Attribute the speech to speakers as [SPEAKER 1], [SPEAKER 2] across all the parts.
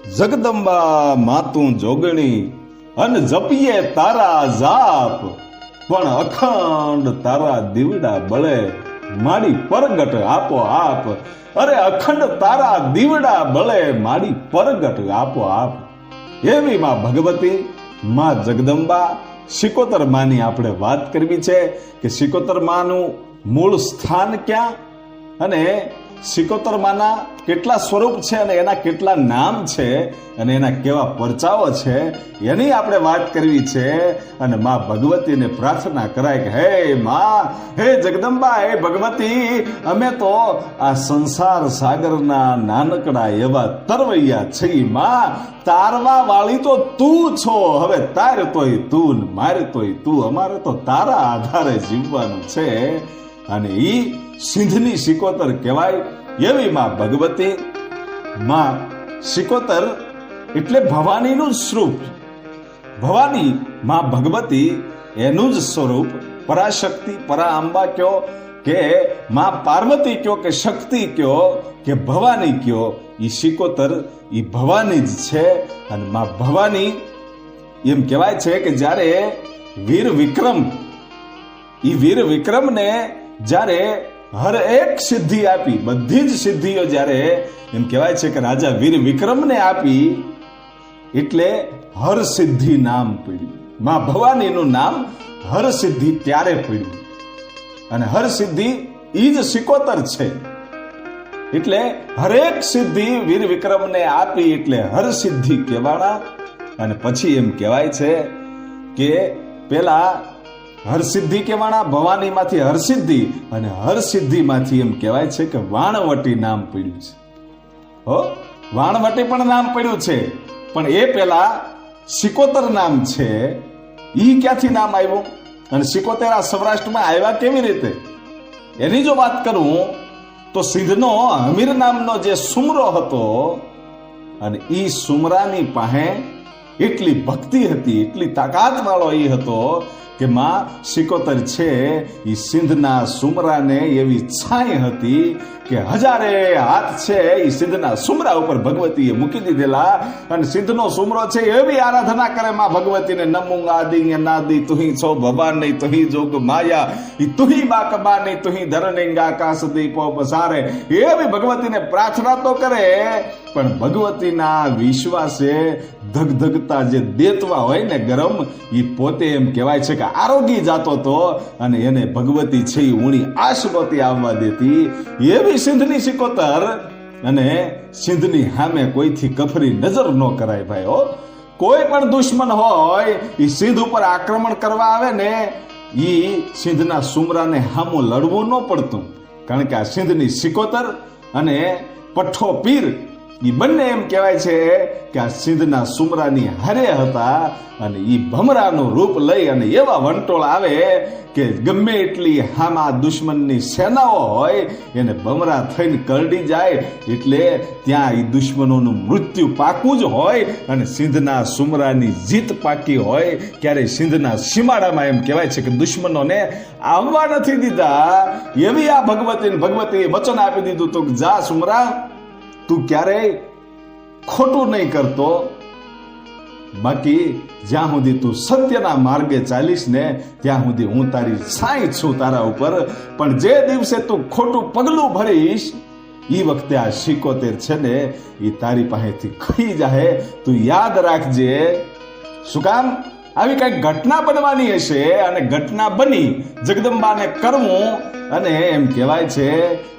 [SPEAKER 1] જગદંબા માતું જોગણી અને જપીએ તારા જાપ, પણ અખંડ તારા દીવડા બળે માડી પરગટ આપો આપ. અરે અખંડ તારા દીવડા બળે માડી પરગટ આપો આપ. એવી માં ભગવતી, માં જગદંબા, શિકોતર માની આપણે વાત કરવી છે કે શિકોતર માનું મૂળ સ્થાન ક્યાં અને શિકોતર માના કેટલા સ્વરૂપ છે અને એના કેટલા નામ છે અને એના કેવા પરચાઓ છે એની આપણે વાત કરવી છે. અને માં ભગવતીને પ્રાર્થના કરાય કે હે માં, હે જગદંબા, હે ભગવતી, અમે તો આ સંસાર સાગરના નાનકડા એવા તરવૈયા છીએ. માં, તારવા વાળી તો તું છો. હવે તાર તોય તું, મારે તોય તું. અમારે તો તારા આધારે જીવવાનું છે. અને ઈ સિંધની શિકોતર કહેવાય એવી માં ભગવતી. માં શિકોતર એટલે ભવાનીનું સ્વરૂપ. ભવાની માં ભગવતી એનું જ સ્વરૂપ. પરાશક્તિ, પરા અંબા કયો કે માં પાર્વતી કયો કે શક્તિ કયો કે ભવાની કયો, ઈ શિકોતર ઈ ભવાની જ છે. અને માં ભવાની એમ કહેવાય છે કે જ્યારે વીર વિક્રમને જ્યારે હર એક સિદ્ધિ આપી, બધી જ સિદ્ધિઓ જ્યારે એમ કહેવાય છે કે રાજા વીર વિક્રમને આપી, એટલે હર સિદ્ધિ નામ પડ્યું. માં ભવાનીનું નામ હર સિદ્ધિ ત્યારે પડ્યું. અને હર સિદ્ધિ ઈ જ શિકોતર છે. એટલે હરેક સિદ્ધિ વીર વિક્રમને આપી એટલે હર સિદ્ધિ કહેવાના. અને પછી એમ કહેવાય છે કે પેલા હરસિદ્ધિ કહેવાના, ભવાની માંથી હરસિદ્ધિ, અને હરસિદ્ધિ માંથી એમ કહેવાય છે કે વાણવટી નામ પડ્યું છે. હો, વાણવટી પણ નામ પડ્યું છે, પણ એ પેલા શિકોતર નામ છે. ઈ ક્યાંથી નામ આવ્યું અને શિકોતર આ સૌરાષ્ટ્રમાં આવ્યા કેવી રીતે એની જો વાત કરું તો સિંધનો હમીર નામનો જે સુમરો હતો, અને ઈ સુમરાની પાસે એટલી ભક્તિ હતી, એટલી તાકાત વાળો એ હતો કે માં શિકોતર છે એ સિંધના સુમરાને એવી છાઈ હતી કે હજારે હાથ છે એ સિંધના સુમરા ઉપર ભગવતીએ મૂકી દીધેલા. અને સિંધનો સુમરો છે એવી આરાધના કરે માં ભગવતીને, નમુંગ આદિ નાદી તુહી છો ભવાની તુહી જોગ માયા તુહી બાકબાની તુહી ધરણીંગ આકાશ દીપો પસારે. એવી ભગવતીને પ્રાર્થના તો કરે, પણ ભગવતીના વિશ્વાસે ધગધગતા જે દેતવા હોય ને ગરમ, એ પોતે એમ કહેવાય છે કે આરોગી જાતો તો, અને એને ભગવતી છે એ ઊણી આશ નહોતી આવવા દેતી. એવી સિંધની શિકોતર. અને સિંધની સામે કોઈથી કફરી નજર ન કરાય ભાઈ. હો, કોઈ પણ દુશ્મન હોય એ સિંધ ઉપર આક્રમણ કરવા આવે ને, ઈ સિંધના સુમરાને સામું લડવું ન પડતું. કારણ કે આ સિંધની શિકોતર અને પઠ્ઠો પીર ઈ બંને એમ કહેવાય છે કે આ સિંધના સુમરાની હારે હતા. અને ઈ ભમરાનું રૂપ લઈ અને એવા વંટોળ આવે કે ગમે એટલી હામા દુશ્મનની સેનાઓ હોય એને ભમરા થઈને કરડી જાય. એટલે ત્યાં ઈ દુશ્મનોનું મૃત્યુ પાકું જ હોય અને સિંધના સુમરાની જીત પાકી હોય. ક્યારે સિંધના સીમાડામાં એમ કહેવાય છે કે દુશ્મનોને આવવા નથી દીધા. એવી આ ભગવતીએ વચન આપી દીધું તો જા સુમરા, તું ક્યારેય ખોટું નહીં કરતો, બાકી જ્યાં સુધી તું સત્યના માર્ગે ચાલીશ ને ત્યાં સુધી હું તારી છાઈ છું તારા ઉપર. પણ જે દિવસે તું ખોટું પગલું ભરીશ એ વખતે આ શિકોતર છે ને એ તારી પાસેથી ખઈ જાય. તું યાદ રાખજે. શું કામ? આવી કઈક ઘટના બનવાની હશે, અને ઘટના બની જગદંબાને કરવું. અને એમ કહેવાય છે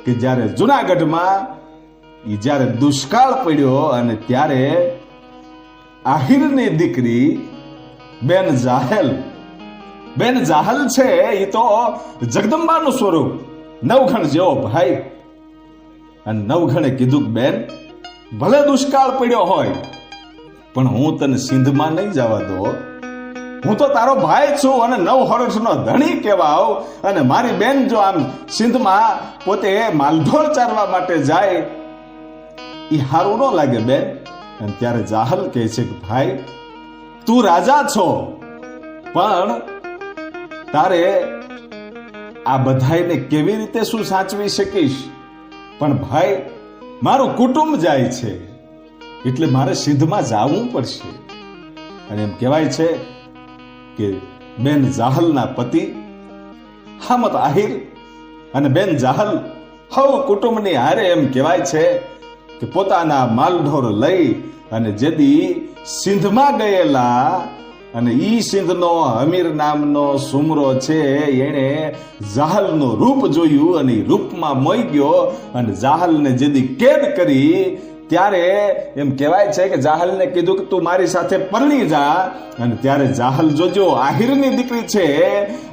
[SPEAKER 1] કે જ્યારે જુનાગઢમાં જ્યારે દુષ્કાળ પડ્યો અને ત્યારે આહિરની દીકરી બેન જાહલ છે, એ તો જગદંબાનું સ્વરૂપ, નવઘણ જેવો ભાઈ. અને નવઘણે કીધું કે બેન, ભલે દુષ્કાળ પડ્યો હોય પણ હું તને સિંધમાં નહીં જવા દો. હું તો તારો ભાઈ છું અને 9 હરસનો ધણી કહેવાવ. અને મારી બેન જો આમ સિંધમાં પોતે માલઢોર ચારવા માટે જાય એ હારું ન લાગે બેન. અને ત્યારે જાહલ કહે છે કે ભાઈ, તું રાજા છો પણ તારે આ બધાને કેવી રીતે શું સાચવી શકીશ? પણ ભાઈ, મારું કુટુંબ જાય છે એટલે મારે સિંધમાં જવું પડશે. અને એમ કહેવાય છે કે બેન જાહલના પતિ હામત આહિર અને બેન જાહલ હવ કુટુંબની હારે એમ કહેવાય છે કે પોતાના માલઢોર લઈ અને જેદી સિંધમાં ગયેલા અને ઈ સિંધનો હમીર નામનો સુમરો છે એણે જાહલનું રૂપ જોયું અને રૂપમાં મોઈ ગયો અને જાહલને જેદી કેદ કરી ત્યારે એમ કહેવાય છે કે જાહલને કીધું કે તું મારી સાથે પરણી જા. અને ત્યારે જાહલ જોજો આહિરની દીકરી છે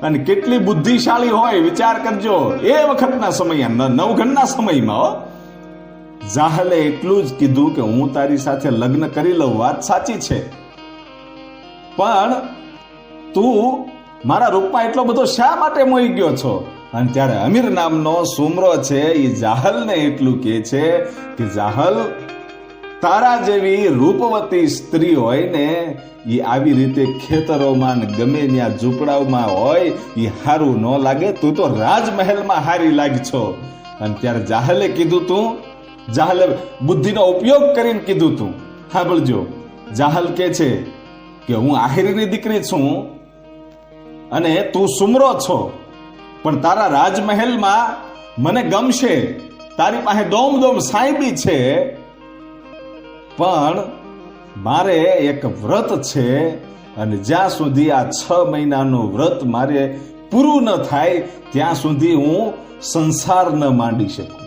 [SPEAKER 1] અને કેટલી બુદ્ધિશાળી હોય વિચાર કરજો. એ વખતના સમયમાં નવઘણના સમયમાં જાહલે એટલું જ કીધું કે હું તારી સાથે લગ્ન કરી લઉં, વાત સાચી છે, પણ તું મારા રૂપમાં એટલો બધો શા માટે મોઈ ગયો છો? અને ત્યારે અમીર નામનો સુમરો છે એ જાહલને એટલું કહે છે કે જાહલ, તારા જેવી રૂપવતી સ્ત્રી હોય ને એ આવી રીતે ખેતરોમાં ને ગમે ત્યાં ઝૂંપડાઓમાં હોય એ સારું ન લાગે, તું તો રાજમહેલમાં હારી લાગ છો. અને ત્યારે જાહલે કીધું તું, જાહલે બુદ્ધિનો ઉપયોગ કરીને કીધું તું. સાંભળજો, જાહલ કે છે કે હું આહિરની દીકરી છું અને તું સુમરો છો, પણ તારા રાજમહેલમાં મને ગમશે, તારી પાસે દોમ દોમ સાહેબી છે, પણ મારે એક વ્રત છે અને જ્યાં સુધી આ 6 મહિનાનું વ્રત મારે પૂરું ન થાય ત્યાં સુધી હું સંસાર ન માંડી શકું.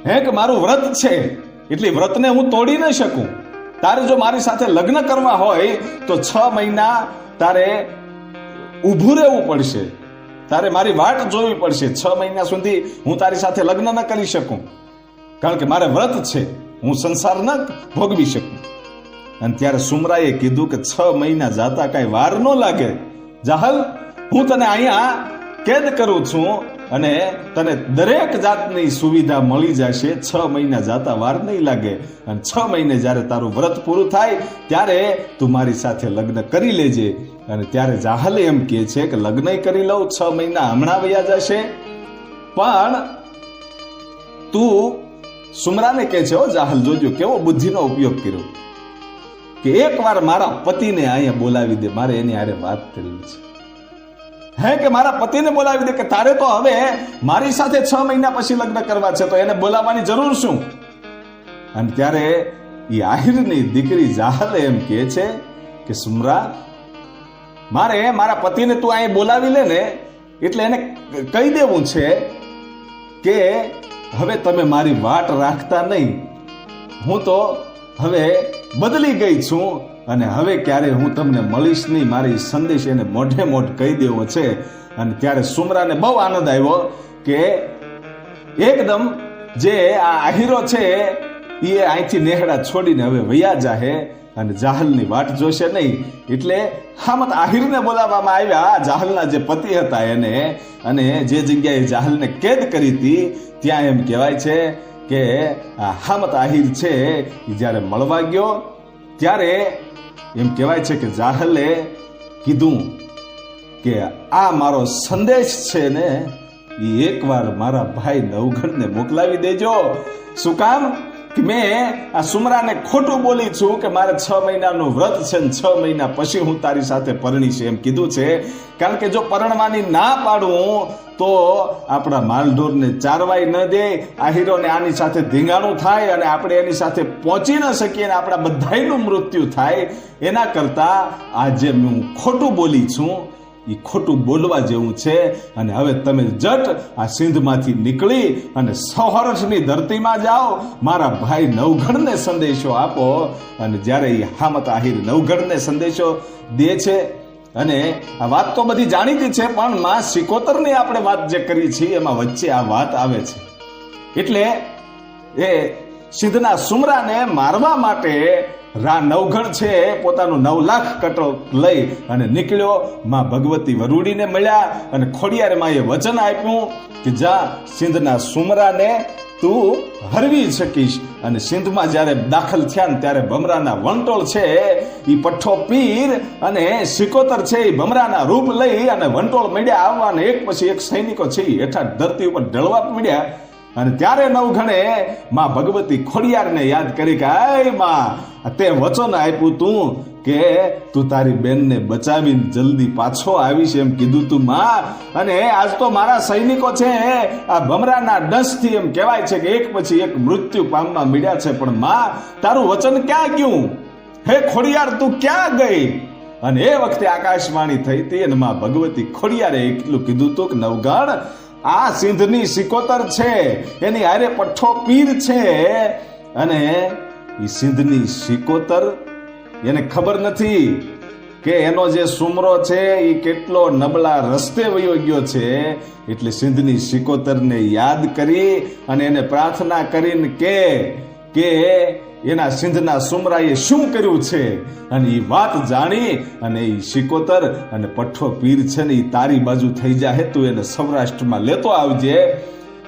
[SPEAKER 1] હે કે મારું વ્રત છે એટલે વ્રતને હું તોડી ન શકું. તારે જો મારી સાથે લગ્ન કરવા હોય તો 6 મહિના તારે ઊભું રહેવું પડશે, તારે મારી વાટ જોવી પડશે. 6 મહિના સુધી હું તારી સાથે લગ્ન ન કરી શકું, કારણ કે મારે વ્રત છે, હું સંસાર ન ભોગવી શકું. અને ત્યારે સુમરાએ કીધું કે 6 મહિના જાતા કઈ વાર ન લાગે. જાહલ, હું તને અહીંયા કેદ કરું છું અને તને દરેક જાતની સુવિધા મળી જશે. 6 મહિના જાતા વાર નહીં લાગે અને 6 મહિને જ્યારે તારું વ્રત પૂરું થાય ત્યારે તું મારી સાથે લગ્ન કરી લેજે. અને ત્યારે જાહલે એમ કહે છે કે લગ્ન કરી લઉં, 6 મહિના હમણાં વયા જશે. પણ તું સુમરાને કહે છે, ઓ જાહલ જોજો કેવો બુદ્ધિનો ઉપયોગ કર્યો, કે એકવાર મારા પતિને અહીંયા બોલાવી દે, મારે એની હારે વાત કરવી છે. હે કે મારા પતિને બોલાવી દે, કે તારે તો હવે મારી સાથે 6 મહિના પછી લગ્ન કરવા છે, તો એને બોલાવવાની જરૂર શું? અને ત્યારે એ આહિરની દીકરી જાહલે એમ કહે છે કે સુમરા, મારે મારા પતિને તું અહીં બોલાવી લે ને એટલે એને કહી દેવું છે કે હવે તમે મારી વાટ રાખતા નહીં, હું તો હવે બદલી ગઈ છું અને હવે ક્યારે હું તમને મળીશ નહીં, મારી સંદેશ એને મોઢે મોઢ કહી દેવો છે. અને ત્યારે સુમરાને બહુ આનંદ આવ્યો કે એકદમ જે આ આહીરો છે એ અહીંથી નેહડા છોડીને હવે વયા જાહે અને જાહલની વાટ જોશે નહીં. એટલે હામત આહિરને બોલાવવામાં આવ્યા, જાહલના જે પતિ હતા એને, અને જે જગ્યાએ જાહલને કેદ કરી હતી ત્યાં એમ કહેવાય છે કે આ હામત આહિર છે એ જ્યારે મળવા ગયો ત્યારે એમ કહેવાય છે કે જાહલે કીધું કે આ મારો સંદેશ છે ને એ એકવાર મારા ભાઈ નવઘણને મોકલાવી દેજો. શું કામ? કે મેં આ સુમરાને ખોટું બોલી છું કે મારે 6 મહિનાનું વ્રત છે ને 6 મહિના પછી હું તારી સાથે પરણીશ એમ કીધું છે. કારણ કે જો પરણવાની ના પાડું તો આપણા માલઢોરને ચારવાય ન દે, આહીરોને આની સાથે ધીંગાણું થાય અને આપણે એની સાથે પહોંચી ન શકીએ અને આપણા બધાયનું મૃત્યુ થાય. એના કરતા આજે હું ખોટું બોલી છું એ ખોટું બોલવા જેવું છે. અને હવે તમે જટ આ સિંધમાંથી નીકળી અને સૌહર્ષની ધરતીમાં જાઓ, મારા ભાઈ નવઘણને સંદેશો આપો. અને જ્યારે એ હામત આહિર નવઘણને સંદેશો દે છે, અને આ વાત તો બધી જાણીતી છે, પણ માં સિકોતરની આપણે વાત જે કરી છે એમાં વચ્ચે આ વાત આવે છે. એટલે એ સિંધના સુમરાને મારવા માટે નવઘણ છે પોતાનું 9 લાખ કટો લઈ અને નીકળ્યો. માં ભગવતી વરુડીને મળ્યા અને ખોડિયાર માએ વચન આપ્યું કે જા સિંધના સુમરાને તું હરવી શકીશ. અને સિંધમાં જ્યારે દાખલ થયા ને ત્યારે ભમરાના વંટોળ છે એ પઠ્ઠો પીર અને સિકોતર છે એ ભમરાના રૂપ લઈ અને વંટોળ મળ્યા આવવા, અને એક પછી એક સૈનિકો છે એ હેઠા ધરતી ઉપર ઢળવા મળ્યા. અને ત્યારે નવઘણે માં ભગવતી ખોડિયારને યાદ કરી કે આય માં તે વચન આપ્યું તું કે તું તારી બેનને બચાવીને જલ્દી પાછો આવીશ એમ કીધું તું માં, અને આજ તો મારા સૈનિકો છે આ ભમરાના ડંસથી એમ કહેવાય છે કે એક પછી એક મૃત્યુ પામવા મળ્યા છે, પણ માં તારું વચન ક્યાં ગયું? હે ખોડિયાર તું ક્યાં ગઈ? અને એ વખતે આકાશવાણી થઈ હતી અને માં ભગવતી ખોડિયારે એટલું કીધું તું કે નવગણ આ સિંધની સિકોતર છે, એની હારે પઠ્ઠો પીર છે, અને એ સિંધની સિકોતર એને ખબર નથી કે એનો જે સુમરો છે એ કેટલો નબળા રસ્તે વયો ગયો છે, એટલે સિંધની સિકોતરને યાદ કરી અને એને પ્રાર્થના કરીને કે એના સિંધના સુમરાએ શું કર્યું છે, અને એ વાત જાણી અને એ સિકોતર અને પઠ્ઠો પીર છે ને એ તારી બાજુ થઈ જાય, તું એને સૌરાષ્ટ્રમાં લેતો આવજે.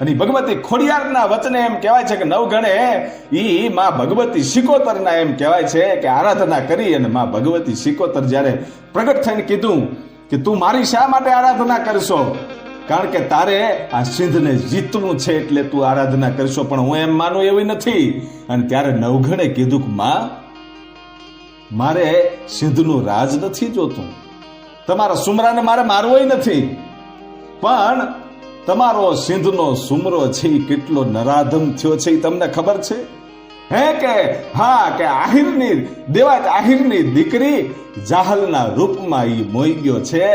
[SPEAKER 1] અને ભગવતી ખોડિયારના વચને એમ કહેવાય છે કે નવગણે ઈ માં ભગવતી સિકોતરના એમ કહેવાય છે કે આરાધના કરી, અને માં ભગવતી સિકોતર જ્યારે પ્રગટ થઈને કીધું કે તું મારી શા માટે આરાધના કરશો? કારણ કે તારે આ સિંધને જીતવું છે એટલે તું આરાધના કરશો, પણ હું એમ માનું એવી નથી. અને ત્યારે નવઘણે કીધું કે માં મારે સિંધનું રાજ નથી જોતું, તમારા સુમરાને મારે મારવોય નથી, પણ તમારો સિંધનો સુમરો છે એ કેટલો નરાધમ થયો છે એ તમને ખબર છે? હે કે હા કે આહિરની દેવાત આહિરની દીકરી જાહલના રૂપમાં ઈ મોઈ ગયો છે,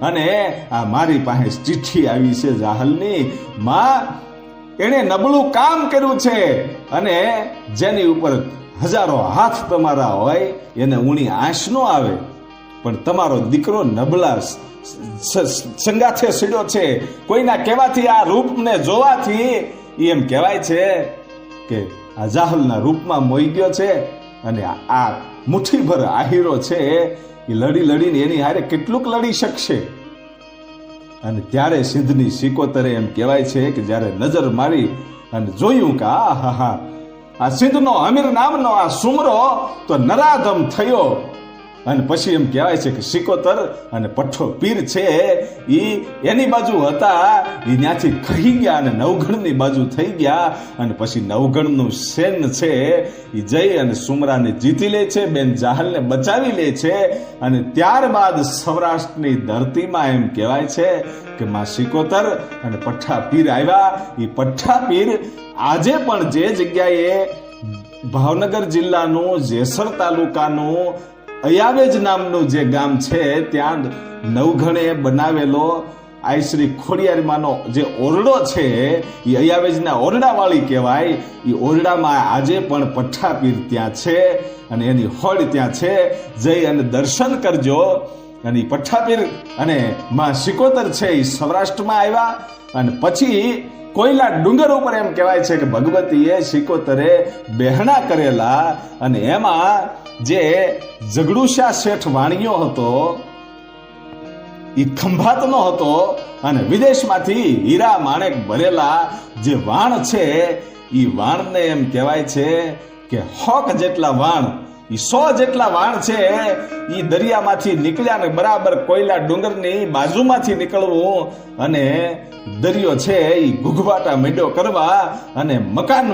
[SPEAKER 1] અને આ મારી પાસે ચિઠ્ઠી આવી છે જાહલની, માં એને નબળું કામ કર્યું છે, અને જેની ઉપર હજારો હાથ તમારા હોય એને ઊણી આંચ ન આવે, પણ તમારો દીકરો નબળા સંગાથે સીડ્યો છે, કોઈના કહેવાથી આ રૂપને જોવાથી એમ કહેવાય છે કે આ જાહલના રૂપમાં મોઈ ગયો છે, અને આ મુઠ્ઠીભર આહીરો છે એ લડીને એની હારે કેટલુંક લડી શકશે? અને ત્યારે સિંધની સિકોતરે એમ કહેવાય છે કે જ્યારે નજર મારી અને જોયું કે આ સિંધનો અમીર નામનો આ સુમરો તો નરાધમ થયો, અને પછી એમ કહેવાય છે કે સિકોતર અને પઠ્ઠો પીર છે એની બાજુ હતા એ ત્યાંથી ખહી ગયા અને નવગણની બાજુ થઈ ગયા, અને પછી નવગણનું સેન છે એ જઈ અને સુમરાને જીતી લે છે, બેન જાહલને બચાવી લે છે, અને ત્યારબાદ સૌરાષ્ટ્રની ધરતીમાં એમ કહેવાય છે કે માં સિકોતર અને પઠ્ઠા પીર આવ્યા. એ પઠ્ઠા પીર આજે પણ જે જગ્યાએ ભાવનગર જિલ્લાનું જેસર તાલુકાનું અયાવેજ નામનું જે ગામ છે ત્યાં નવઘણે બનાવેલો આ શ્રી ખોડિયારમાંનો જે ઓરડો છે એ અયાવેજના ઓરડાવાળી કહેવાય. એ ઓરડામાં આજે પણ પઠ્ઠા પીર ત્યાં છે, અને એની હોડ ત્યાં છે, જઈ અને દર્શન કરજો. અને પઠ્ઠા પીર અને માં સિકોતર છે એ સૌરાષ્ટ્રમાં આવ્યા, અને પછી કોઈલા ડુંગર ઉપર એમ કહેવાય છે કે ભગવતીએ સિકોતરે બહેણા કરેલા, અને એમાં જે જગડુશા શેઠ વાણિયો હતો એ ખંભાતનો હતો, અને વિદેશમાંથી હીરા માણેક ભરેલા જે વાણ છે એ વાણને એમ કહેવાય છે કે 100 જેટલા વાણ, એ 100 જેટલા વાણ છે એ દરિયામાંથી નીકળ્યા ને બરાબર કોઈલા ડુંગરની બાજુમાંથી નીકળવું, અને દરિયો છે એ ઘૂઘવાટા મીડ્યો કરવા, અને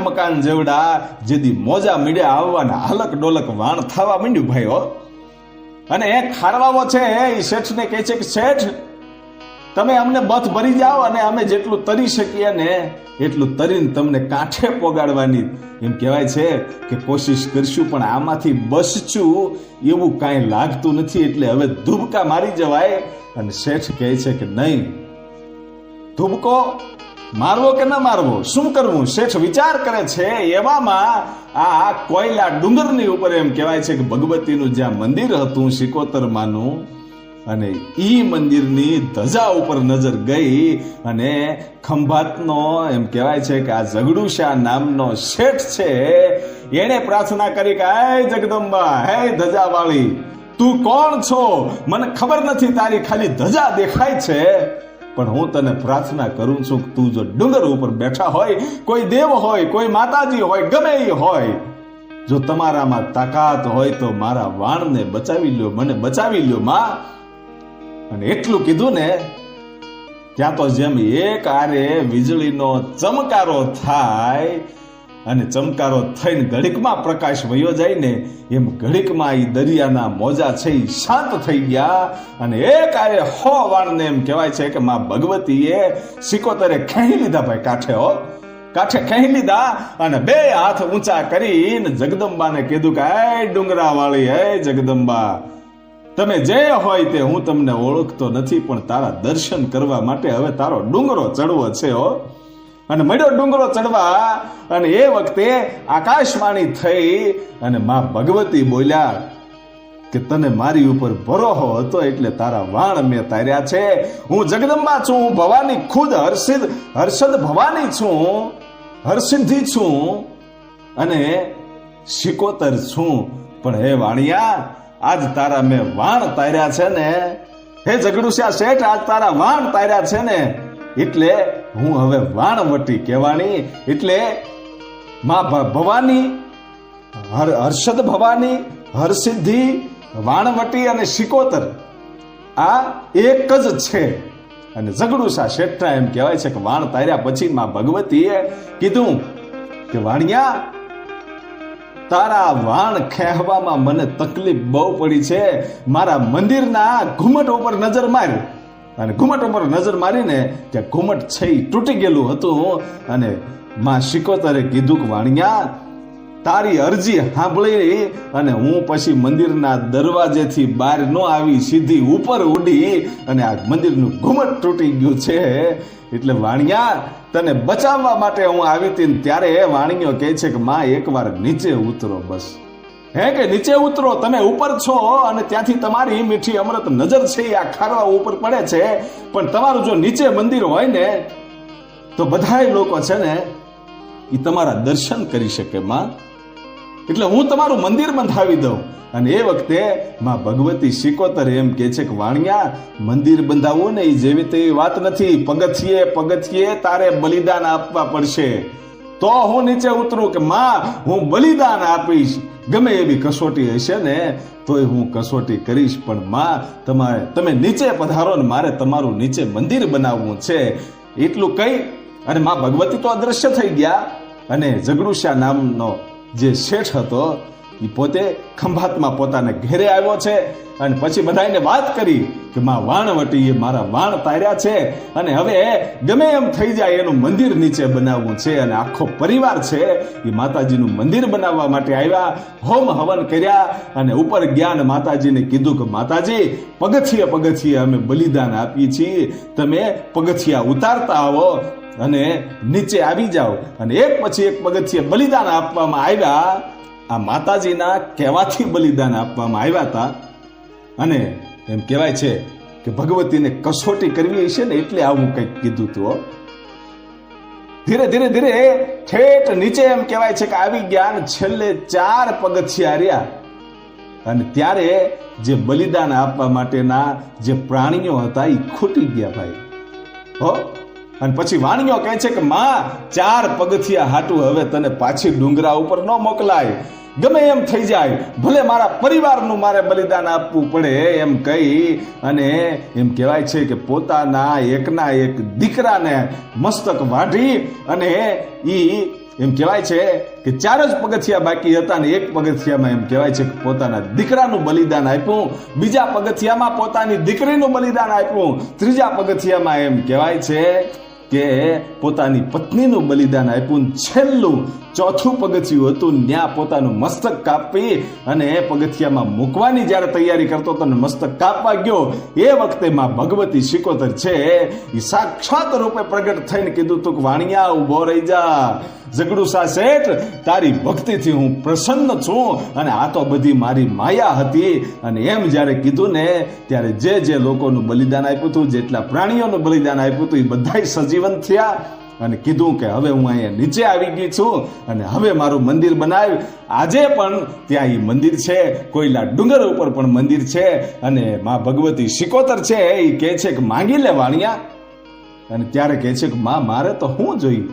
[SPEAKER 1] મકાન જેવડા જેદી મોજા મીડ્યા આવવાના હલક ડોલક વાણ થવા માંડ્યું ભાઈઓ. અને એ ખારવાઓ છે એ શેઠને કહે છે કે શેઠ તમે અમને બથ ભરી જાઓ, અને અમે જેટલું તરી શકીએ ને એટલું તરીને તમને કાંઠે પોગાડવાની એમ કહેવાય છે કે કોશિશ કરશું, પણ આમાંથી બસશું એવું કાંઈ લાગતું નથી, એટલે હવે ધુબકા મારી જવાય. અને શેઠ કહે છે કે નહીં, ધુબકો મારવો કે ન મારવો, શું કરવું? શેઠ વિચાર કરે છે. એવામાં આ કોયલા ડુંગરની ઉપર એમ કહેવાય છે કે ભગવતીનું જ્યાં મંદિર હતું સિકોતરમાંનું, અને ઈ મંદિરની ધજા ઉપર નજર ગઈ, અને ખંભાતનો એમ કહેવાય છે કે આ જગડુશા નામનો શેઠ છે એને પ્રાર્થના કરી કે હે જગદંબા, હે ધજાવાળી, તું કોણ છો? મને ખબર નથી, તારી ખાલી ધજા દેખાય છે, પણ હું તને પ્રાર્થના કરું છું કે તું જો ડુંગર ઉપર બેઠા હોય, કોઈ દેવ હોય, કોઈ માતાજી હોય, ગમે એ હોય, જો તમારામાં તાકાત હોય તો મારા વાણને બચાવી લ્યો, મને બચાવી લ્યો માં. અને એટલું કીધું ને ત્યાં તો જેમ એક આરે વીજળીનો ચમકારો થાય અને ચમકારો થઈને ઘડીકમાં પ્રકાશ વયો જાય ને, એમ ઘડીકમાં એ દરિયાના મોજા છે એ શાંત થઈ ગયા અને એક આરે 100 વાણને એમ કહેવાય છે કે માં ભગવતીએ સિકોતરે ખેંચી લીધા ભાઈ કાંઠે ખેંચી લીધા અને 2 હાથ ઊંચા કરીને જગદંબાને કીધું કે એ ડુંગરા વાળી, હે જગદંબા, તમે જે હોય તે હું તમને ઓળખતો નથી, પણ તારા દર્શન કરવા માટે હવે તારો ડુંગરો ચડવો છે હો. અને મળ્યો ડુંગરો ચડવા અને એ વખતે આકાશવાણી થઈ અને માં ભગવતી બોલ્યા કે તને મારી ઉપર ભરોસો હતો એટલે તારા વાણ મેં તાર્યા છે. હું જગદંબા છું, હું ભવાની ખુદ હર્ષદ ભવાની છું, હરસિદ્ધિ છું અને સિકોતર છું. પણ હે વાણિયા, આજ તારા મેં વાણ તાર્યા છે ને, હે જગડુશા શેઠ, આજ તારા વાણ તાર્યા છે ને, એટલે હું હવે વાણવટી કહેવાની. એટલે માં ભવાની, હર્ષદ ભવાની, હરસિદ્ધિ, વાણવટી અને સિકોતર આ એક જ છે. અને જગડુશા શેઠના એમ કહેવાય છે કે વાણ તાર્યા પછી માં ભગવતીએ કીધું કે વાણિયા, તારા વાણ ખેહવામાં મને તકલીફ બહુ પડી છે. મારા મંદિરના ઘુમટ ઉપર નજર મારી અને ઘુમટ ઉપર નજર મારીને ત્યાં ઘુમટ છે તૂટી ગયેલું હતું. અને માં સિકોતરે કીધું કે વાણિયા, તારી અરજી સાંભળી અને હું પછી મંદિરના દરવાજેથી બહાર ન આવી, સીધી ઉપર ઉડી અને આ મંદિરનું ઘુમટ તૂટી ગયું છે. એટલે વાણિયા, તને બચાવવા માટે હું આવી હતી. ત્યારે વાણિયો કહે છે કે માં એકવાર નીચે ઉતરો, બસ. હે કે નીચે ઉતરો, તમે ઉપર છો અને ત્યાંથી તમારી મીઠી અમૃત નજર છે આ ખારવા ઉપર પડે છે, પણ તમારું જો નીચે મંદિર હોય ને તો બધાય લોકો છે ને એ તમારા દર્શન કરી શકે માં. એટલે હું તમારું મંદિર બંધાવી દઉં. અને એ વખતે માં ભગવતી સિકોતર એમ કે છે કે વાણિયા, મંદિર બંધાવવું ને એ જેવી તેવી વાત નથી. પગથિયે તારે બલિદાન આપવા પડશે તો હું નીચે ઉતરું. કે માં, હું બલિદાન આપીશ, ગમે એવી કસોટી હશે ને તોય હું કસોટી કરીશ, પણ માં તમે નીચે પધારો ને મારે તમારું નીચે મંદિર બનાવવું છે. એટલું કહી અને માં ભગવતી તો અદ્રશ્ય થઈ ગયા. અને જગડુશા નામનો જે શેઠ હતો એ પોતે ખંભાતમાં પોતાને ઘેરે આવ્યો છે અને પછી બધાને વાત કરી કે માં વાણવટીએ મારા વાણ તાર્યા છે અને હવે ગમે એમ થઈ જાય એનું મંદિર નીચે બનાવવું છે. અને આખો પરિવાર છે એ માતાજીનું મંદિર બનાવવા માટે આવ્યા, હોમ હવન કર્યા અને ઉપર ગયા અને માતાજીને કીધું કે માતાજી, પગથિયે અમે બલિદાન આપીએ છીએ, તમે પગથિયા ઉતારતા આવો અને નીચે આવી જાઓ. અને એક પછી એક પગથિયે બલિદાન આપવામાં આવ્યા. આ માતાજીના કહેવાથી બલિદાન આપવામાં આવ્યા હતા. અને એમ કહેવાય છે કે ભગવતીને કસોટી કરવી હશે ને એટલે આવું કંઈક કીધું હતું. ધીરે ધીરે ઠેઠ નીચે એમ કહેવાય છે કે આવી ગયા અને છેલ્લે 4 પગથિયા રહ્યા. અને ત્યારે જે બલિદાન આપવા માટેના જે પ્રાણીઓ હતા એ ખૂટી ગયા ભાઈ. હો. અને પછી વાણિયો કહે છે કે માં, 4 પગથિયા હાટું હવે તને પાછી ડુંગરા ઉપર ન મોકલાય, ગમે એમ થઈ જાય, ભલે મારા પરિવારનું મારે બલિદાન આપવું પડે એમ કહી અને એમ કહેવાય છે કે પોતાના એકના એક દીકરાને મસ્તક વાઢી અને ઈ એમ કહેવાય છે કે 4 જ પગથિયા બાકી હતા ને એક પગથિયામાં એમ કહેવાય છે કે પોતાના દીકરાનું બલિદાન આપ્યું, બીજા પગથિયામાં પોતાની દીકરીનું બલિદાન આપ્યું, ત્રીજા પગથિયામાં એમ કહેવાય છે કે પોતાની પત્નીનું બલિદાન આપ્યું, છેલ્લું 4થું પગથિયું હતું ત્યાં પોતાનું મસ્તક કાપી અને પગથિયામાં મૂકવાની જ્યારે તૈયારી કરતો હતો ને મસ્તક કાપવા ગયો એ વખતે માં ભગવતી સિકોતર છે એ સાક્ષાત રૂપે પ્રગટ થઈને કીધું તું કે વાણિયા, ઉભો રહી જા, જગડુશા શેઠ, તારી ભક્તિથી હું પ્રસન્ન છું અને આ તો બધી મારી માયા હતી. અને એમ જ્યારે કીધું ને ત્યારે જે લોકોનું બલિદાન આપ્યું હતું, જેટલા પ્રાણીઓનું બલિદાન આપ્યું હતું એ બધા સજીવન થયા. અને કીધું કે હવે હું અહીંયા નીચે આવી ગઈ છું અને હવે મારું મંદિર બનાવ્યું. આજે પણ ત્યાં એ મંદિર છે, કોઈલા ડુંગર ઉપર પણ મંદિર છે. અને માં ભગવતી સિકોતર છે એ કહે છે કે માંગી લે વાણિયા. અને ત્યારે કહે છે કે માં, મારે તો શું જોયું,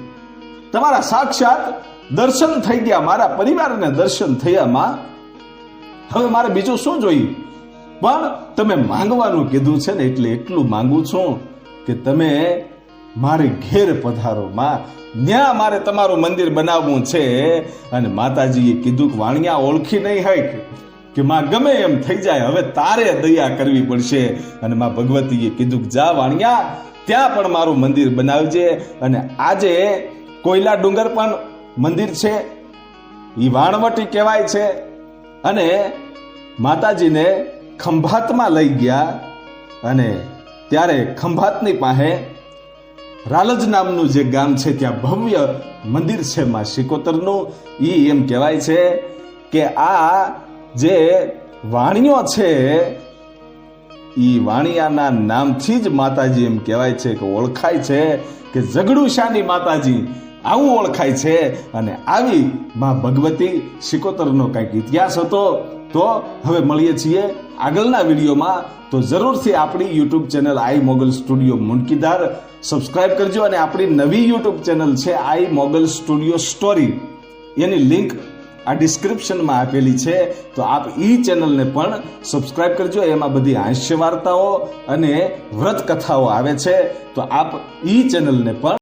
[SPEAKER 1] તમારા સાક્ષાત દર્શન થઈ ગયા, મારા પરિવારને દર્શન થયા માં, હવે મારે બીજું શું જોયું, પણ તમે માંગવાનું કીધું છે ને એટલે એટલું માંગુ છું કે તમે મારી ઘેર પધારો માં, ન્યા મારે તમારું મંદિર બનાવવું છે. અને માતાજીએ કીધું કે વાણિયા ઓળખી નહીં હોય કે માં ગમે એમ થઈ જાય, હવે તારે દયા કરવી પડશે. અને માં ભગવતીએ કીધું કે જા વાણિયા, ત્યાં પણ મારું મંદિર બનાવજે. અને આજે કોયલા ડુંગર પણ મંદિર છે, ઈ વાણવટી કહેવાય છે. અને માતાજીને ખંભાતમાં લઈ ગયા અને ત્યારે ખંભાતની પાસે રાલજ નામનું જે ગામ છે ત્યાં ભવ્ય મંદિર છે માં શિકોતરનું. ઈ એમ કહેવાય છે કે આ જે વાણિયો છે ઈ વાણિયાના નામથી જ માતાજી એમ કહેવાય છે કે ઓળખાય છે કે જગડુશાની માતાજી આવું ઓળખાય છે. અને આવી માં ભગવતી શિકોતરનો કંઈક ઇતિહાસ હતો. તો હવે મળીએ છીએ આગળના વિડીયોમાં. તો જરૂરથી આપણી યુટ્યુબ ચેનલ આઈ મોગલ સ્ટુડિયો મુનકીધાર સબસ્ક્રાઇબ કરજો. અને આપણી નવી યુટ્યુબ ચેનલ છે આઈ મોગલ સ્ટુડિયો સ્ટોરી, એની લિંક આ ડિસ્ક્રિપ્શનમાં આપેલી છે. તો આપ ઈ ચેનલને પણ સબસ્ક્રાઇબ કરજો. એમાં બધી હાસ્ય વાર્તાઓ અને વ્રત કથાઓ આવે છે. તો આપ ઈ ચેનલને પણ